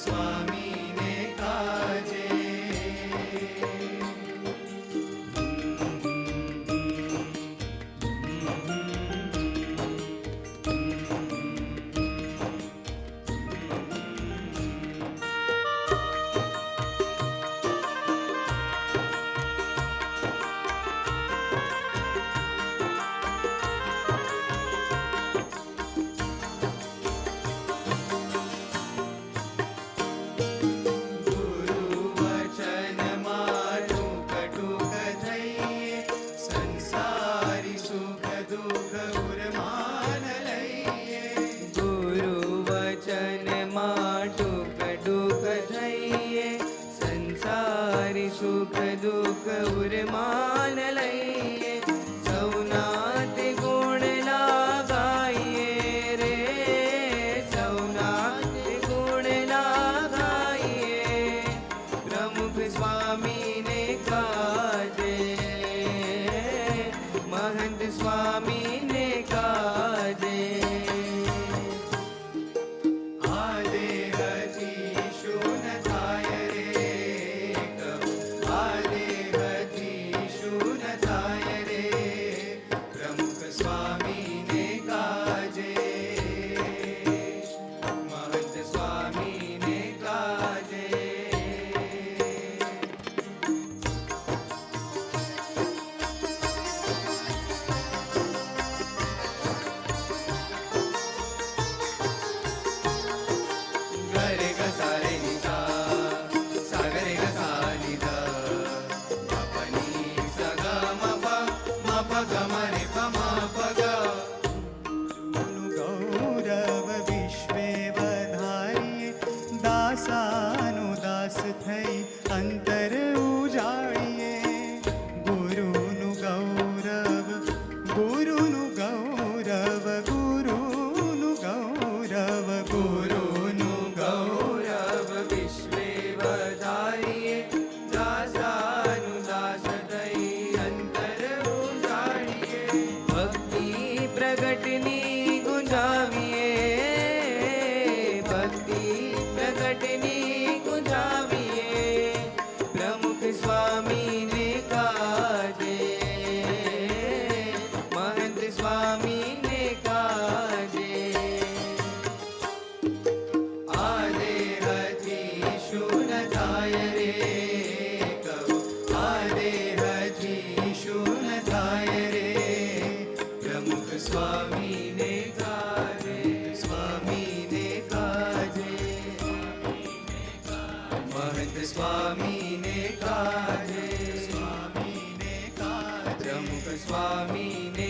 स्वामी ने काजे। सुख दुख उर्मान लइए, सौनाथ गुण लगाइए रे, सौनाथ गुण लगाइए। प्रमुख स्वामी ने काजे, महंत स्वामी ने काजे। દાસાનુદાસ થઈ અંતર ઉજાડીએ, ગુરુનું ગૌરવ ગુરુનું ગૌરવ ગુરુનું ગૌરવ ગુરુનું ગૌરવ વિશ્વે વધારીએ, દાસાનુદાસ થઈ અંતર ઉજાડીએ। ભક્તિ પ્રગટની ગુંજાવીએ, ભક્તિ પ્રગટની ગુંજાવીએ। પ્રમુખ સ્વામી ને કાજે, महंत स्वामी ने काजे। આદેહથી શું થાય રે કહો, આદેહથી શું થાય રે, પ્રમુખ સ્વામી ને કાજે, સ્વામી ને કાજે, महंत स्वामी ने काजे, स्वामी ने काजे, प्रमुख स्वामी ने